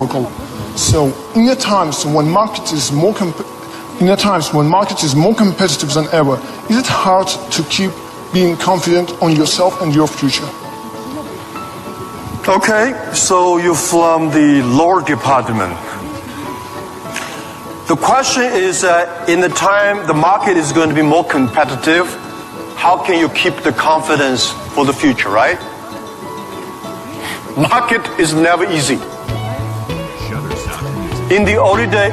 local. So in the times when market is more competitive than ever, is it hard to keep being confident on yourself and your future? Okay, so you're from the law department. The question is that in the time the market is going to be more competitive, how can you keep the confidence for the future, right? Market is never easy. In the early day,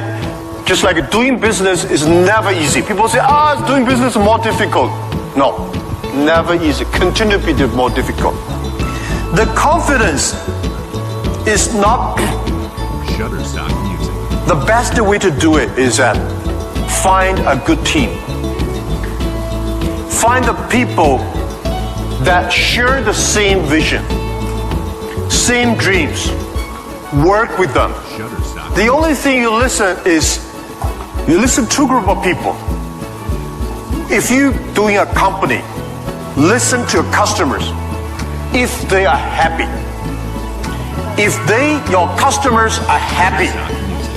just like doing business is never easy. People say, doing business is more difficult. No, never easy. Continue to be more difficult. The confidence is not... Shutterstock Music. The best way to do it is that find a good team. Find the people that share the same vision, same dreams. Work with them. The only thing you listen to a group of people. If you're doing a company, listen to your customers. If they are happy. If your customers are happy,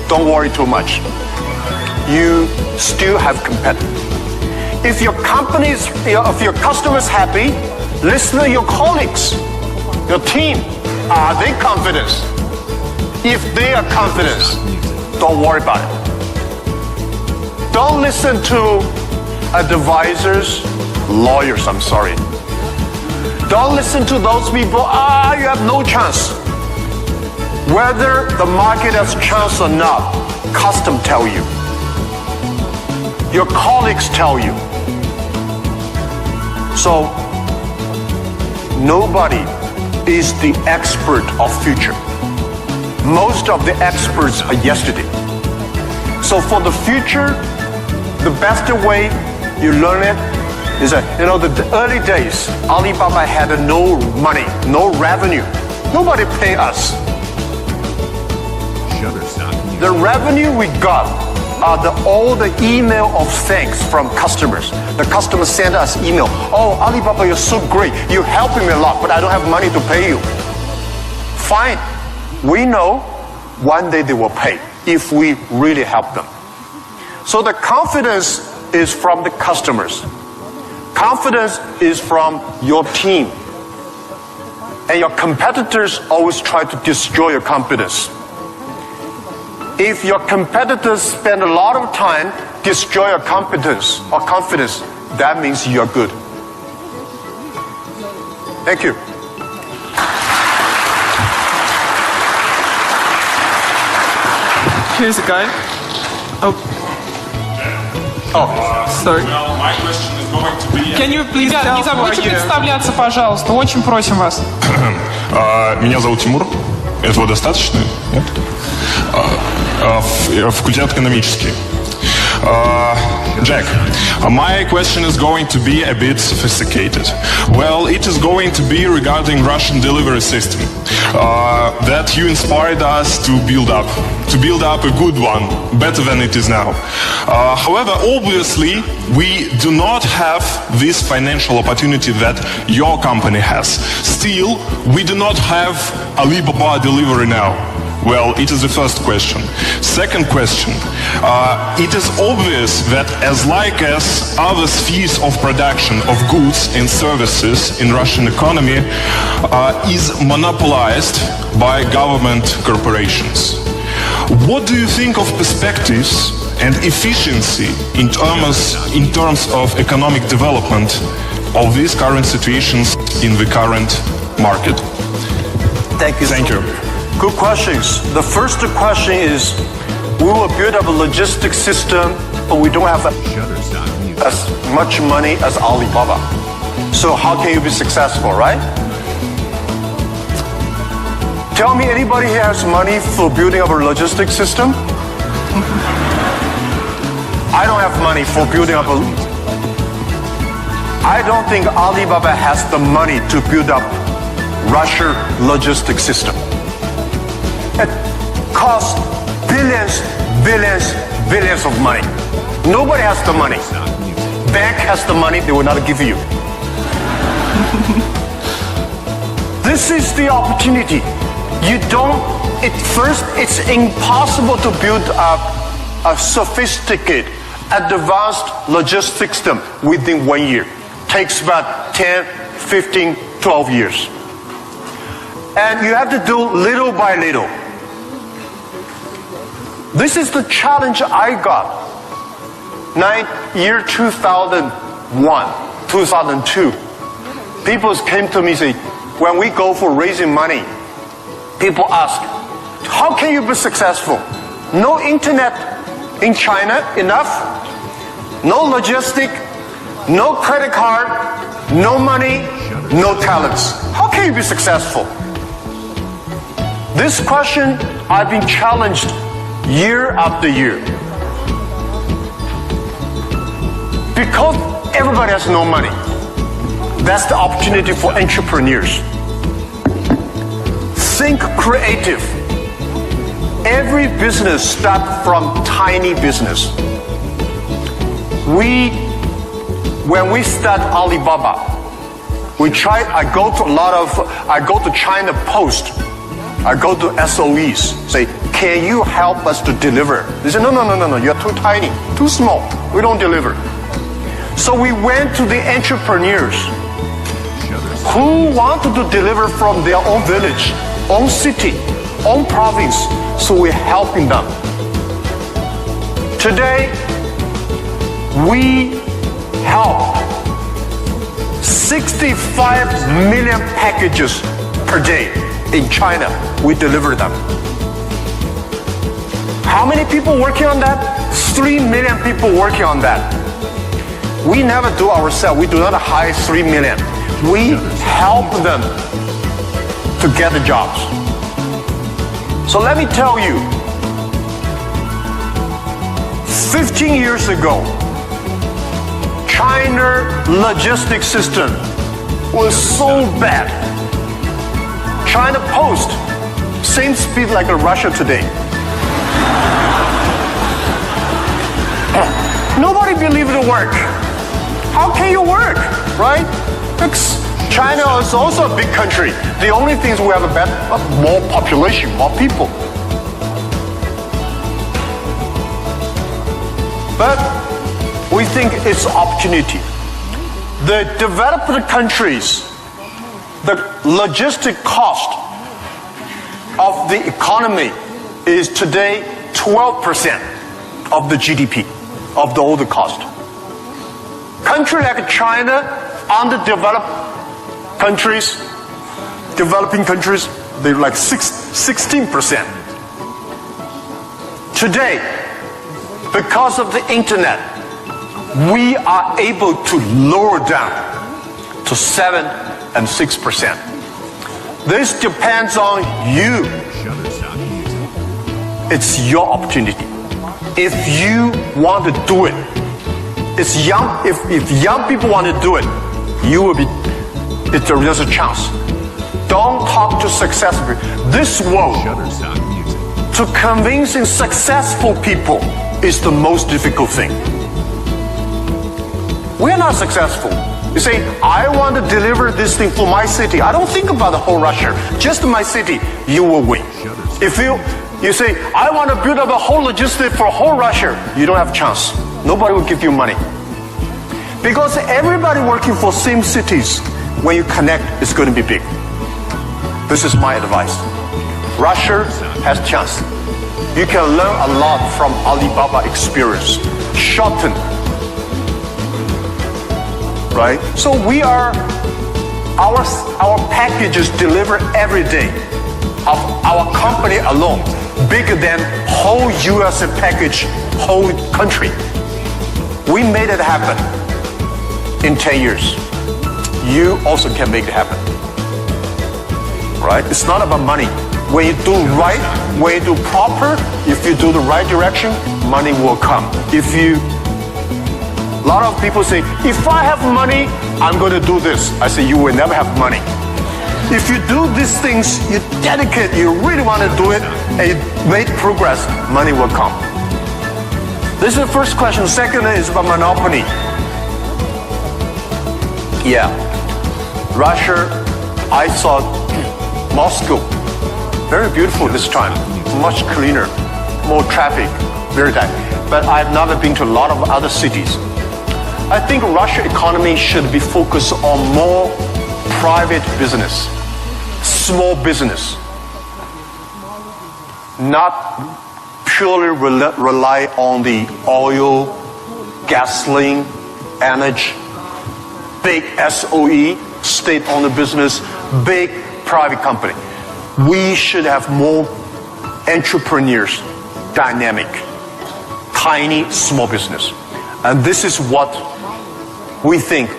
don't worry too much. You still have competitors. If your customers happy, listen to your colleagues, your team. Are they confident? If they are confident, don't worry about it. Don't listen to advisors, lawyers, I'm sorry. Don't listen to those people, you have no chance. Whether the market has chance or not, custom tell you. Your colleagues tell you. So, nobody is the expert of future. Most of the experts are yesterday. So for the future, the best way you learn it is that, the early days, Alibaba had no money, no revenue. Nobody pay us. The revenue we got are all the email of thanks from customers. The customers send us email. Alibaba, you're so great. You're helping me a lot, but I don't have money to pay you. Fine. We know one day they will pay if we really help them. So the confidence is from the customers. Confidence is from your team. And your competitors always try to destroy your confidence. If your competitors spend a lot of time destroy your confidence, that means you're good. Thank you. Here's a guy. Sorry. Well, my question is going to be... Can you please Ребят, не забудьте представляться, пожалуйста. Очень просим вас. Меня зовут Тимур. Этого достаточно? Нет? Факультет экономический. Jack, my question is going to be a bit sophisticated. Well, it is going to be regarding Russian delivery system that you inspired us to build up a good one, better than it is now. However, obviously, we do not have this financial opportunity that your company has. Still, we do not have Alibaba delivery now. Well, it is the first question. Second question, it is obvious that as other spheres of production of goods and services in Russian economy is monopolized by government corporations. What do you think of perspectives and efficiency in terms of economic development of these current situations in the current market? Thank you. Thank you. Good questions. The first question is, we will build up a logistics system, but we don't have as much money as Alibaba. So how can you be successful, right? Tell me anybody here has money for building up a logistics system? I don't have money for building up I don't think Alibaba has the money to build up Russia logistics system. It costs billions of money. Nobody has the money. Bank has the money, they will not give you. This is the opportunity. First, it's impossible to build a sophisticated, advanced logistics system within 1 year. Takes about 10, 15, 12 years. And you have to do little by little. This is the challenge I got. Year 2001, 2002. People came to me and say, when we go for raising money, people ask, how can you be successful? No internet in China enough, no logistic, no credit card, no money, no talents. How can you be successful? This question I've been challenged year after year. Because everybody has no money. That's the opportunity for entrepreneurs. Think creative. Every business starts from tiny business. When we start Alibaba, I go to China Post, I go to SOEs, say, can you help us to deliver? They say, no, you're too tiny, too small, we don't deliver. So we went to the entrepreneurs who wanted to deliver from their own village, own city, own province, so we're helping them. Today, we help 65 million packages per day in China. We deliver them. How many people working on that? 3 million people working on that. We never do ourselves. We do not hire 3 million. We help them to get the jobs. So let me tell you, 15 years ago, China logistics system was so bad. China Post, same speed like Russia today. Nobody believed it would work. How can you work, right? Because China is also a big country. The only thing is we have more population, more people. But we think it's opportunity. The developed countries, the logistic cost of the economy is today 12% of the GDP, of the older cost. Country like China, underdeveloped countries, developing countries, they're like 16%. Today, because of the internet, we are able to lower down to 7 and 6%. This depends on you. It's your opportunity. If you want to do it, if young people want to do it, there's a chance. Don't talk to successful people. This world, to convincing successful people is the most difficult thing. We're not successful. You say, I want to deliver this thing for my city. I don't think about the whole Russia, just my city. You will win. If you say, I want to build up a whole logistics for whole Russia, you don't have a chance. Nobody will give you money. Because everybody working for same cities, when you connect, it's going to be big. This is my advice. Russia has a chance. You can learn a lot from Alibaba experience. Shorten. Right? So our packages deliver every day of our company alone, bigger than whole US package, whole country. We made it happen in 10 years. You also can make it happen. Right? It's not about money. When you do right, when you do proper, if you do the right direction, money will come. A lot of people say, if I have money, I'm going to do this. I say, you will never have money. If you do these things, you dedicate, you really want to do it, and you make progress, money will come. This is the first question. The second is about monopoly. Yeah. Russia, I saw Moscow very beautiful this time, much cleaner, more traffic, very tight. But I've never been to a lot of other cities. I think Russian economy should be focused on more private business, small business, not purely rely on the oil, gasoline, energy, big SOE, state-owned business, big private company. We should have more entrepreneurs, dynamic, tiny, small business. And this is what we think.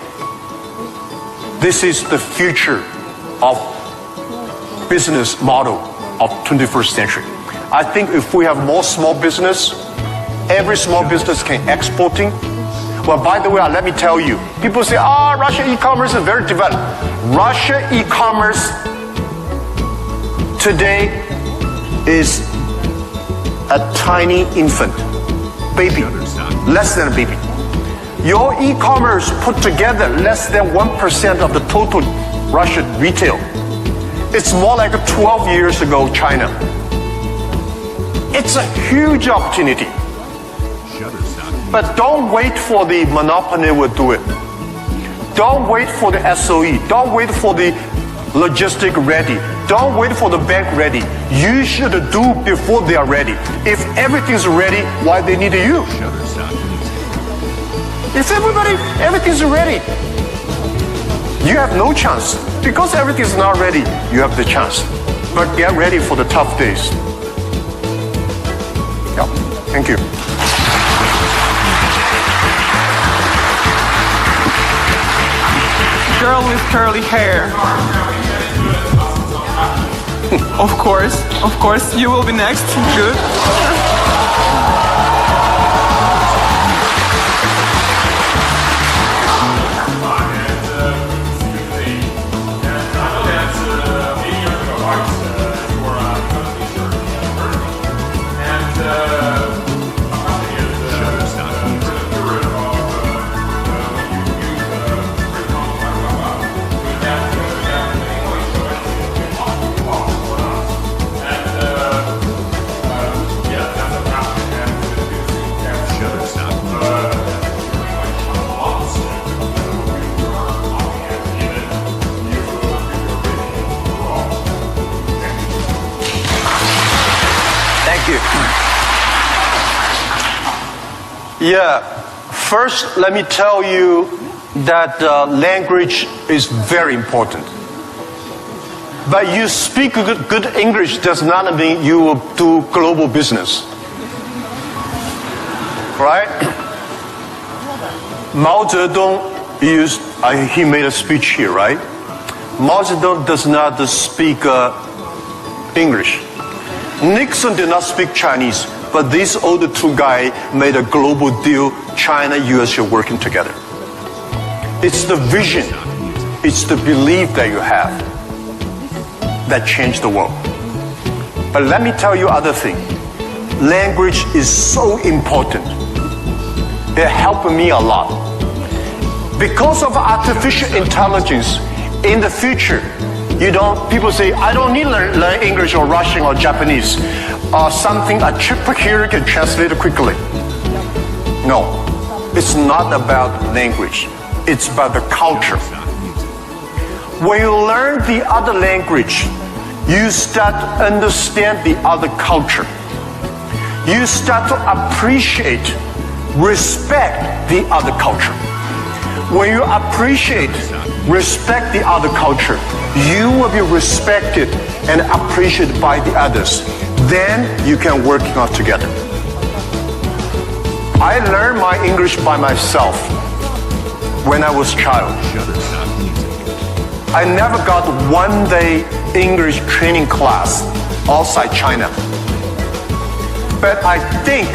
This is the future of business model of 21st century. I think if we have more small business, every small business can exporting. Well, by the way, let me tell you, people say, Russia e-commerce is very developed. Russia e-commerce today is a tiny infant, baby, less than a baby. Your e-commerce put together less than 1% of the total Russian retail. It's more like 12 years ago China. It's a huge opportunity. But don't wait for the monopoly will do it. Don't wait for the SOE. Don't wait for the logistic ready. Don't wait for the bank ready. You should do before they are ready. If everything's ready, why they need you? If everything's ready, you have no chance. Because everything's not ready, you have the chance. But get ready for the tough days. Yeah, thank you. Girl with curly hair. Of course, you will be next. Good. Yeah, first let me tell you that language is very important. But you speak good English does not mean you will do global business. Right? Mao Zedong he made a speech here, right? Mao Zedong does not speak English. Nixon did not speak Chinese. But these other two guys made a global deal. China, US are working together. It's the vision, it's the belief that you have that changed the world. But let me tell you other thing. Language is so important. It helped me a lot. Because of artificial intelligence, in the future, people say, I don't need to learn English or Russian or Japanese. A chip here can translate it quickly. No, it's not about language. It's about the culture. When you learn the other language, you start to understand the other culture. You start to appreciate, respect the other culture. When you appreciate, respect the other culture, you will be respected and appreciated by the others. Then you can work out together. I learned my English by myself when I was a child. I never got one-day English training class outside China. But I think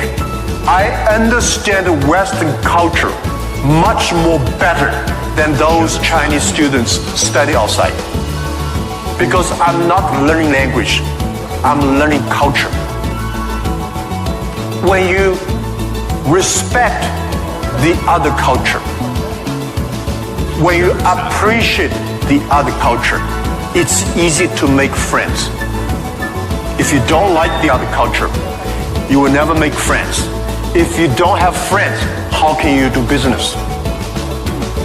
I understand Western culture much more better than those Chinese students study outside. Because I'm not learning language, I'm learning culture. When you respect the other culture, when you appreciate the other culture, it's easy to make friends. If you don't like the other culture, you will never make friends. If you don't have friends, how can you do business?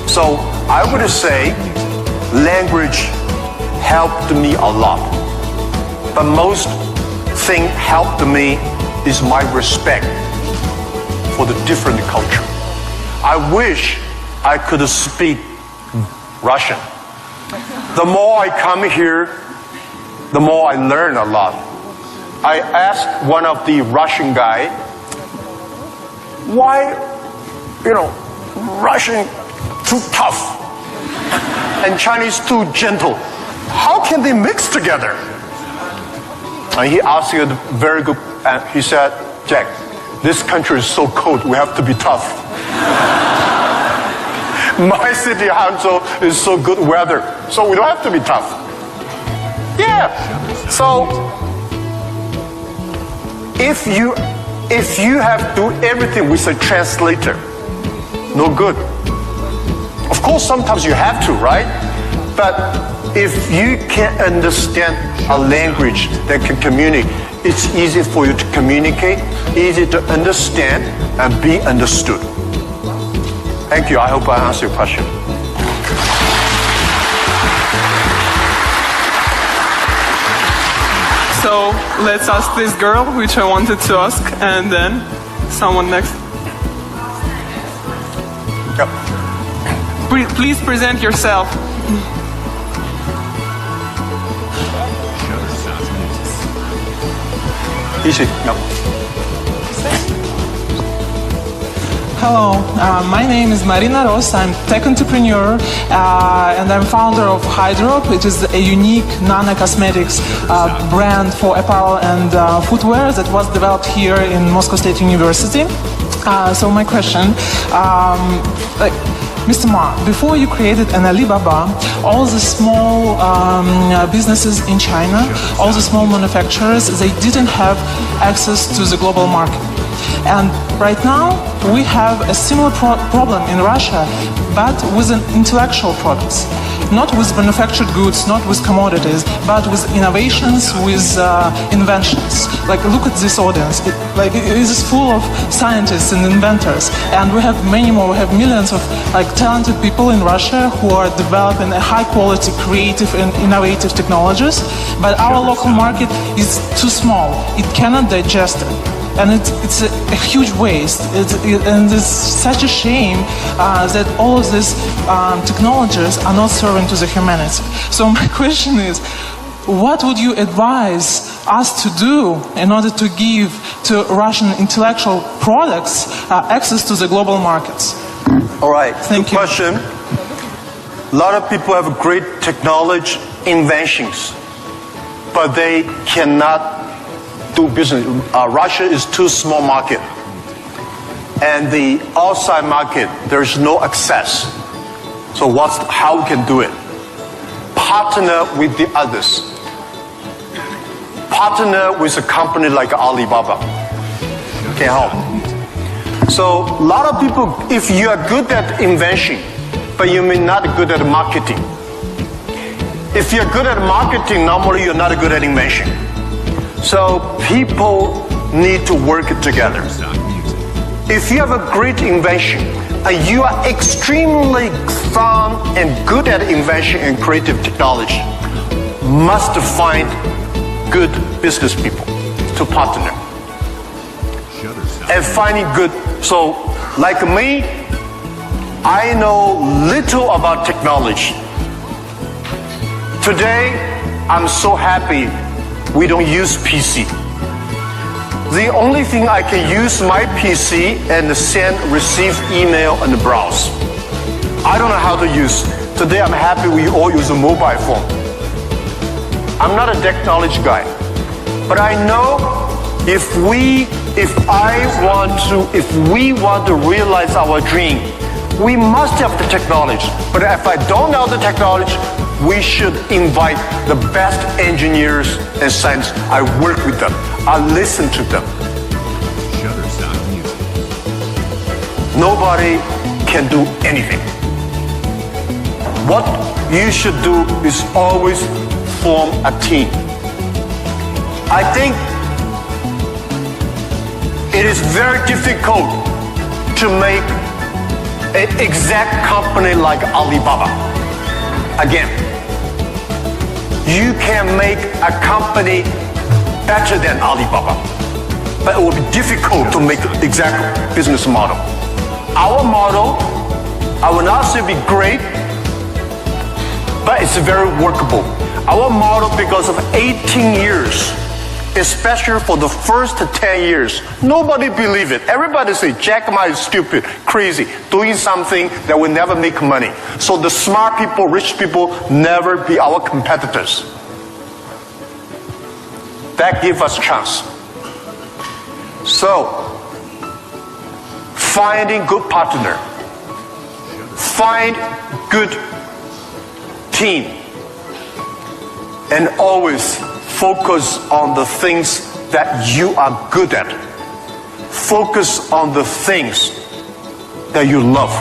So I would say language helped me a lot. But most thing helped me is my respect for the different culture. I wish I could speak Russian. The more I come here, the more I learn a lot. I asked one of the Russian guy, why, Russian too tough and Chinese too gentle? How can they mix together? And he asked a very good, and he said, Jack, this country is so cold, we have to be tough. My city, Hangzhou, is so good weather, so we don't have to be tough. Yeah. So if you have to do everything with a translator, no good. Of course, sometimes you have to, right? But if you can understand a language that can communicate, it's easy for you to communicate, easy to understand, and be understood. Thank you. I hope I answered your question. So let's ask this girl, which I wanted to ask, and then someone next. Yep. Please present yourself. Easy. Yep. Hello, my name is Marina Ross. I'm tech entrepreneur and I'm founder of Hydrop, which is a unique nano-cosmetics brand for apparel and footwear that was developed here in Moscow State University. So my question, Mr. Ma, before you created an Alibaba, all the small businesses in China, all the small manufacturers, they didn't have access to the global market. And right now, we have a similar problem in Russia, but with intellectual products. Not with manufactured goods, not with commodities, but with innovations, with inventions. Like, look at this audience. It is full of scientists and inventors. And we have many more. We have millions of talented people in Russia who are developing high-quality, creative, and innovative technologies. But our local market is too small. It cannot digest it. And it's a huge waste. And it's such a shame that all of these technologies are not serving to the humanity. So my question is, what would you advise us to do in order to give to Russian intellectual products access to the global markets? All right. Thank you. Good question. A lot of people have great technology inventions, but they cannot do business. Russia is too small market, and the outside market there's no access. So how we can do it? Partner with the others. Partner with a company like Alibaba. Can help. So a lot of people, if you are good at invention, but you may not be good at marketing. If you're good at marketing, normally you're not good at invention. So people need to work together. If you have a great invention and you are extremely fun and good at invention and creative technology, must find good business people to partner. And finding good, so like me, I know little about technology. Today, I'm so happy we don't use PC. The only thing I can use my PC and send, receive email and browse. I don't know how to use. Today I'm happy we all use a mobile phone. I'm not a technology guy, but I know if we want to realize our dream, we must have the technology. But if I don't know the technology, we should invite the best engineers and scientists. I work with them. I listen to them. Nobody can do anything. What you should do is always form a team. I think it is very difficult to make an exact company like Alibaba. Again, you can make a company better than Alibaba, but it will be difficult to make the exact business model. Our model, I will not say be great, but it's very workable. Our model, because of 18 years, especially for the first 10 years, nobody believed it. Everybody say, Jack Ma is stupid, crazy, doing something that will never make money. So the smart people, rich people, never be our competitors. That gives us chance. So, finding good partner, find good team, and always focus on the things that you are good at. Focus on the things that you love.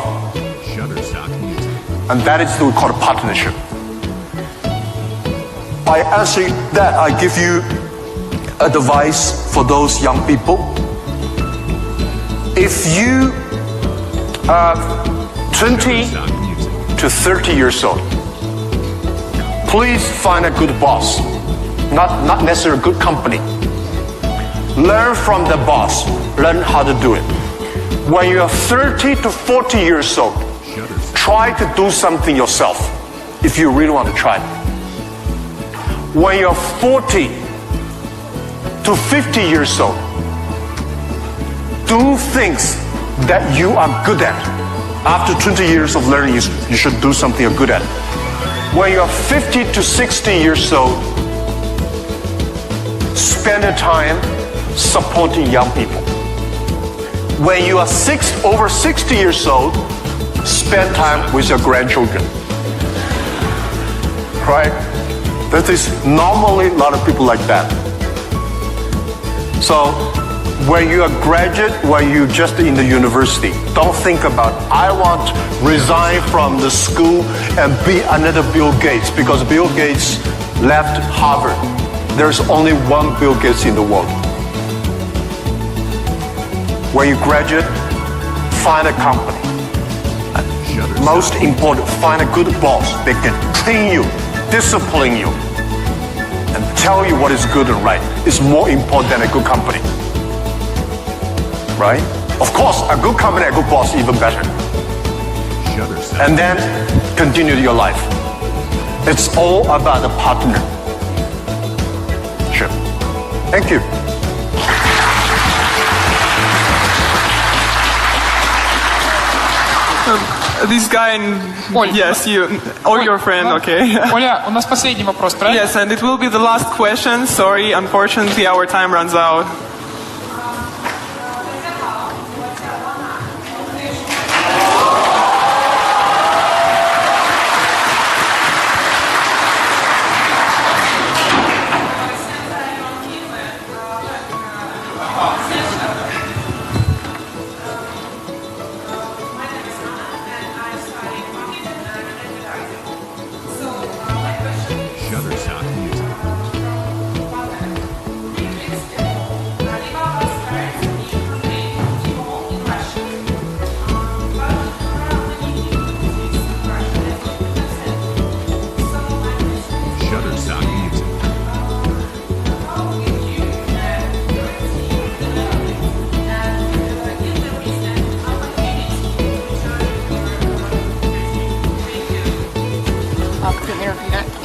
And that is what we call a partnership. By answering that, I give you advice for those young people. If you are 20 to 30 years old, please find a good boss, not necessarily a good company. Learn from the boss, learn how to do it. When you are 30 to 40 years old, try to do something yourself if you really want to try. When you're 40 to 50 years old, do things that you are good at. After 20 years of learning, you should do something you're good at. When you're 50 to 60 years old, spend the time supporting young people. When you are over 60 years old, spend time with your grandchildren. Right? That is normally a lot of people like that. So when you are a graduate, when you're just in the university, don't think about, I want to resign from the school and be another Bill Gates, because Bill Gates left Harvard. There's only one Bill Gates in the world. When you graduate, find a company. Most important, find a good boss that can train you, discipline you, and tell you what is good and right. It's more important than a good company. Right? Of course, a good company, a good boss, even better. And then continue your life. It's all about the partner. Sure. Thank you. This guy, Оль, yes, you, or your friend, okay. Оля, у нас последний вопрос, правильно? Yes, and it will be the last question. Sorry, unfortunately, our time runs out.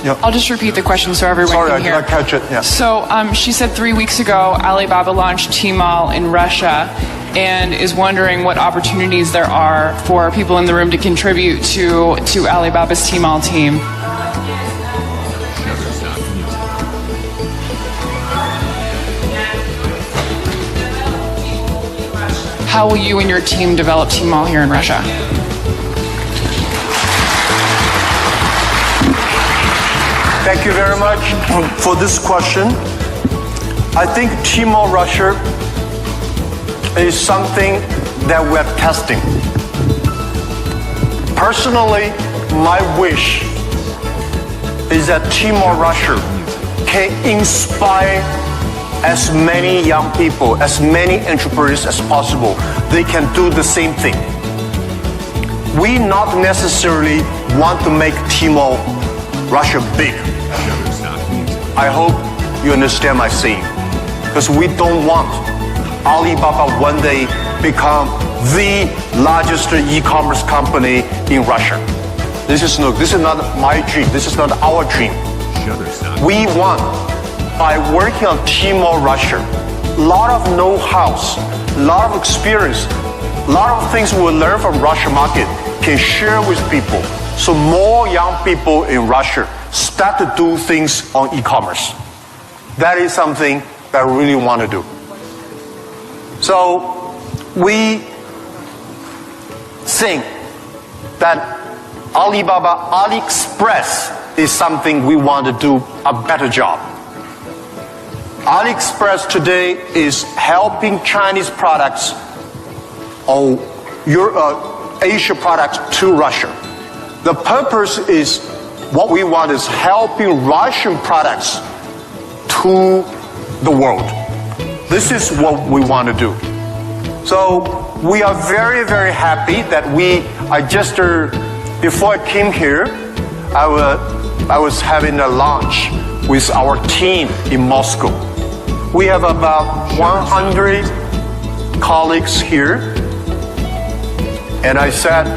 Yeah. I'll just repeat the question so everyone Sorry, can I hear. did not catch it. Yeah. So she said 3 weeks ago Alibaba launched Tmall in Russia and is wondering what opportunities there are for people in the room to contribute to Alibaba's Tmall team. How will you and your team develop Tmall here in Russia? Thank you very much for this question. I think Tmall Russia is something that we're testing. Personally, my wish is that Tmall Russia can inspire as many young people, as many entrepreneurs as possible, they can do the same thing. We not necessarily want to make Tmall Russia big. I hope you understand my saying. Because we don't want Alibaba one day become the largest e-commerce company in Russia. This is not my dream. This is not our dream. We want, by working on Tmall Russia, a lot of know-hows, a lot of experience, a lot of things we'll learn from Russia market can share with people. So more young people in Russia start to do things on e-commerce. That is something that we really want to do. So we think that Alibaba AliExpress is something we want to do a better job. AliExpress today is helping Chinese products or Asia products to Russia. The purpose is what we want is helping Russian products to the world. This is what we want to do. So we are very, very happy that before I came here, I was having a lunch with our team in Moscow. We have about 100 colleagues here. And I said,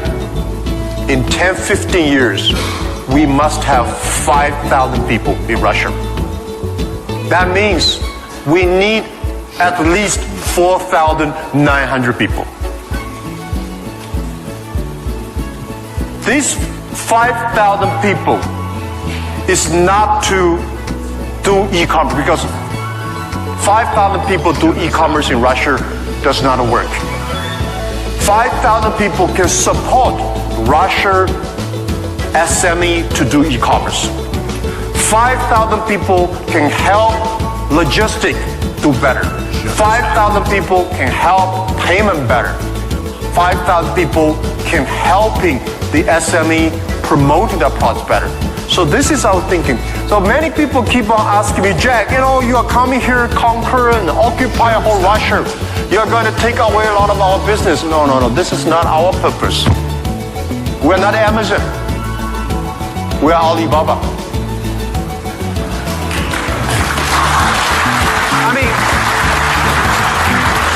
in 10, 15 years, we must have 5,000 people in Russia. That means we need at least 4,900 people. These 5,000 people is not to do e-commerce, because 5,000 people do e-commerce in Russia does not work. 5,000 people can support Russia SME to do e-commerce. 5,000 people can help logistics do better. 5,000 people can help payment better. 5,000 people can helping the SME promoting their products better. So this is our thinking. So many people keep on asking me, Jack, you are coming here, conquer and occupy whole Russia. You're going to take away a lot of our business. No. This is not our purpose. We're not Amazon. We're Alibaba.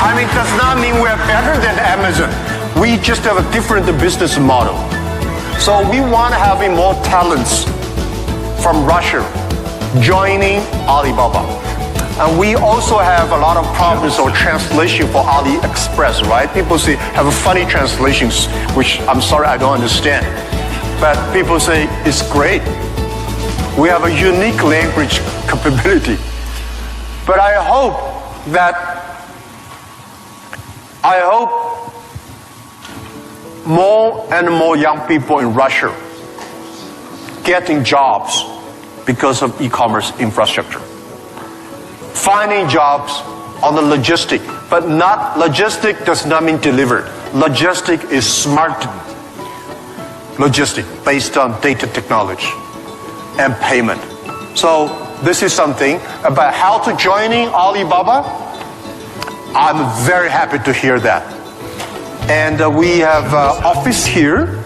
I mean, does not mean we're better than Amazon. We just have a different business model. So we want to have more talents from Russia joining Alibaba. And we also have a lot of problems or translation for AliExpress, right? People say have funny translations, which I'm sorry I don't understand. But people say it's great. We have a unique language capability. But I hope more and more young people in Russia getting jobs because of e-commerce infrastructure. Finding jobs on the logistic, but not logistic does not mean delivered. Logistic is smart logistic based on data technology and payment. So this is something about how to joining Alibaba. I'm very happy to hear that. And we have office here.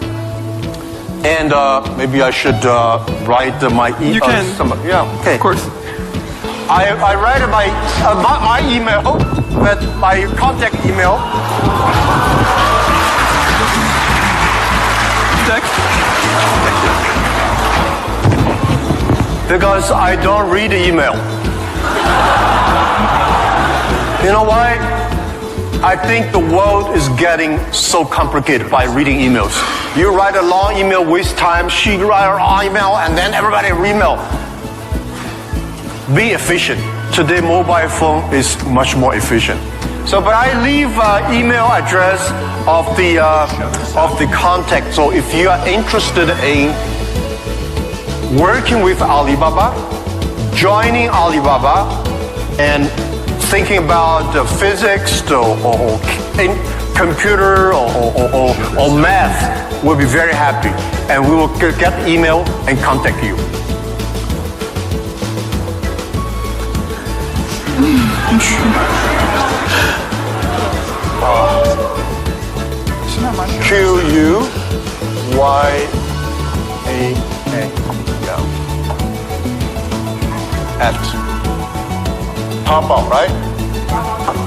And maybe I should write my email. You can. Yeah, okay. Of course. I write my email, but my contact email. Jack? Because I don't read the email. You know why? I think the world is getting so complicated by reading emails. You write a long email, waste time, she write a long email, and then everybody email. Be efficient. Today, mobile phone is much more efficient. So, but I leave email address of the contact. So if you are interested in working with Alibaba, joining Alibaba, and thinking about physics or computer or math, we'll be very happy. And we will get email and contact you. Q-U-Y-A-A. Yeah. At. Taobao, right?